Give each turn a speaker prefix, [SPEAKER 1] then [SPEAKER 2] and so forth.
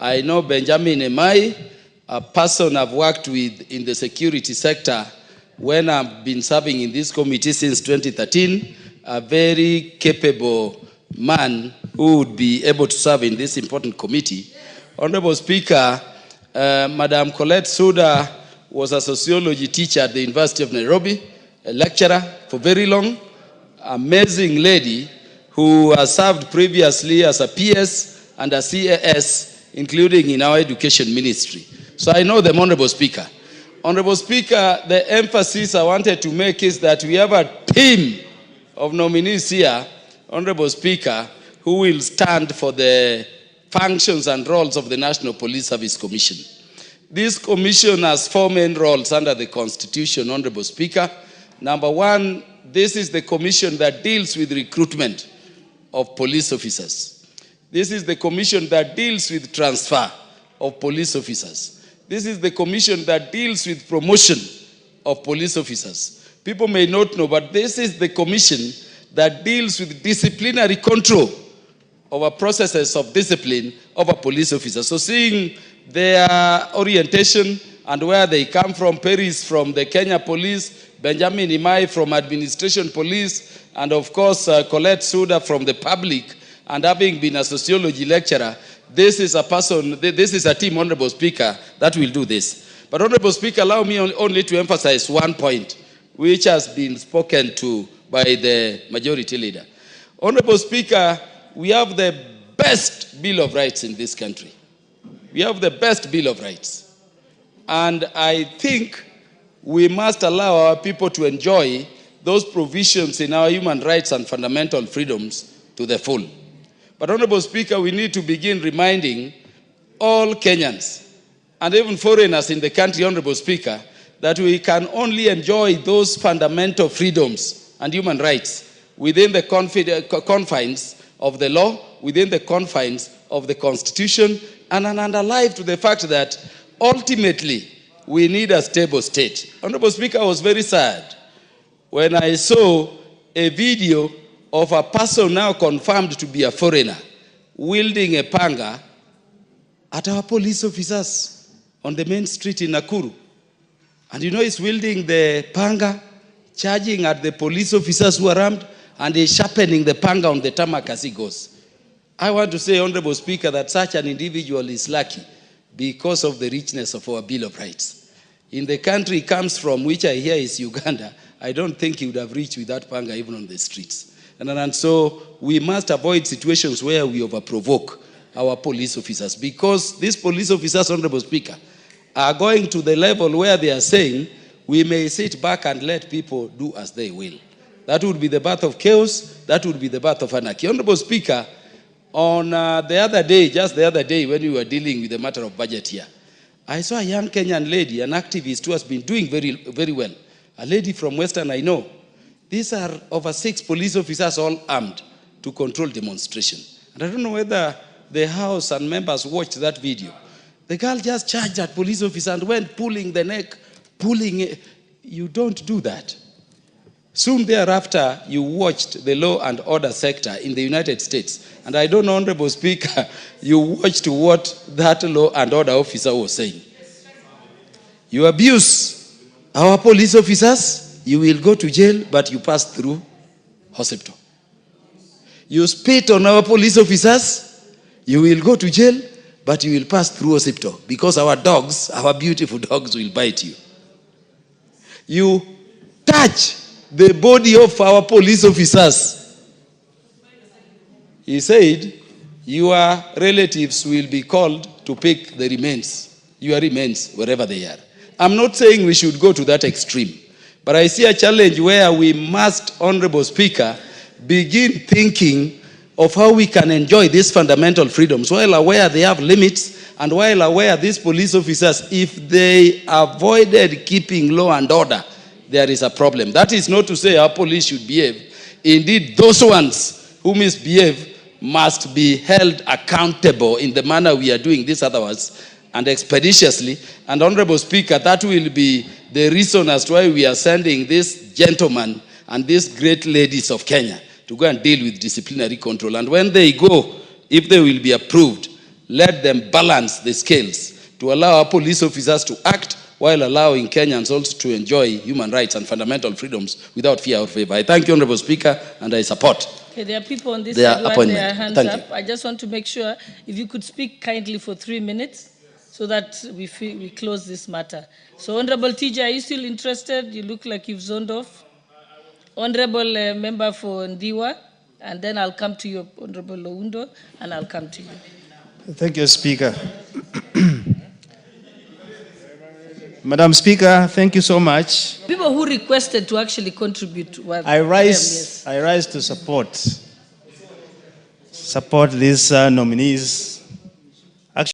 [SPEAKER 1] I know Benjamin Emai, a person I've worked with in the security sector when I've been serving in this committee since 2013, a very capable man who would be able to serve in this important committee. Honorable Speaker, Madam Colette Suda was a sociology teacher at the University of Nairobi, a lecturer for very long, amazing lady who has served previously as a PS and a CAS, including in our education ministry. So I know them, Honorable Speaker. Honorable Speaker, the emphasis I wanted to make is that we have a team of nominees here, Honorable Speaker, who will stand for the functions and roles of the National Police Service Commission. This commission has 4 main roles under the Constitution, Honorable Speaker. Number 1, this is the commission that deals with recruitment of police officers. This is the commission that deals with transfer of police officers. This is the commission that deals with promotion of police officers. People may not know, but this is the commission that deals with disciplinary control over processes of discipline of a police officer. So seeing their orientation and where they come from, Paris from the Kenya Police, Benjamin Imai from Administration Police, and of course Colette Suda from the public, and having been a sociology lecturer, this is a person, this is a team, Honorable Speaker, that will do this. But Honorable Speaker, allow me only to emphasize one point, which has been spoken to by the majority leader. Honorable Speaker, we have the best Bill of Rights in this country. We have the best Bill of Rights. And I think we must allow our people to enjoy those provisions in our human rights and fundamental freedoms to the full. But Honorable Speaker, we need to begin reminding all Kenyans and even foreigners in the country, Honorable Speaker, that we can only enjoy those fundamental freedoms and human rights within the confines of the law, within the confines of the Constitution, and alive to the fact that ultimately we need a stable state. Honorable Speaker, I was very sad when I saw a video of a person now confirmed to be a foreigner wielding a panga at our police officers on the main street in Nakuru. And you know, he's wielding the panga, charging at the police officers who are armed, and he's sharpening the panga on the tarmac as he goes. I want to say, Honorable Speaker, that such an individual is lucky because of the richness of our Bill of Rights. In the country he comes from, which I hear is Uganda, I don't think he would have reached with that panga even on the streets. And so we must avoid situations where we overprovoke our police officers, because these police officers, Honorable Speaker, are going to the level where they are saying we may sit back and let people do as they will. That would be the birth of chaos. That would be the birth of anarchy. Honorable Speaker, on the other day, just the other day when we were dealing with the matter of budget here, I saw a young Kenyan lady, an activist who has been doing very, very well. A lady from Western, I know. These are over 6 police officers all armed to control demonstration. And I don't know whether the House and members watched that video. The girl just charged that police officer and went pulling the neck, pulling it. You don't do that. Soon thereafter, you watched the law and order sector in the United States. And I don't know, Honorable Speaker, you watched what that law and order officer was saying. You abuse our police officers, you will go to jail, but you pass through hospital. You spit on our police officers, you will go to jail, but you will pass through hospital, because our dogs, our beautiful dogs, will bite you. You touch the body of our police officers. He said, your relatives will be called to pick the remains, your remains, wherever they are. I'm not saying we should go to that extreme, but I see a challenge where we must, Honorable Speaker, begin thinking of how we can enjoy these fundamental freedoms while aware they have limits, and while aware these police officers, if they avoided keeping law and order, there is a problem. That is not to say our police should behave. Indeed, those ones who misbehave must be held accountable in the manner we are doing this otherwise, and expeditiously. And Honorable Speaker, that will be the reason as to why we are sending this gentleman and these great ladies of Kenya to go and deal with disciplinary control. And when they go, if they will be approved, let them balance the scales to allow our police officers to act while allowing Kenyans also to enjoy human rights and fundamental freedoms without fear or favor. I thank you, Honorable Speaker, and I support.
[SPEAKER 2] Okay, there are people on this side who have their hands up. I just want to make sure if you could speak kindly for 3 minutes so that we close this matter. So, Honorable TJ, are you still interested? You look like you've zoned off. Honorable Member for Ndiwa, and then I'll come to you, Honorable Loundo, and I'll come to you.
[SPEAKER 3] Thank you, Speaker. Madam Speaker, thank you so much.
[SPEAKER 2] People who requested to actually contribute were
[SPEAKER 3] I rise to support these nominees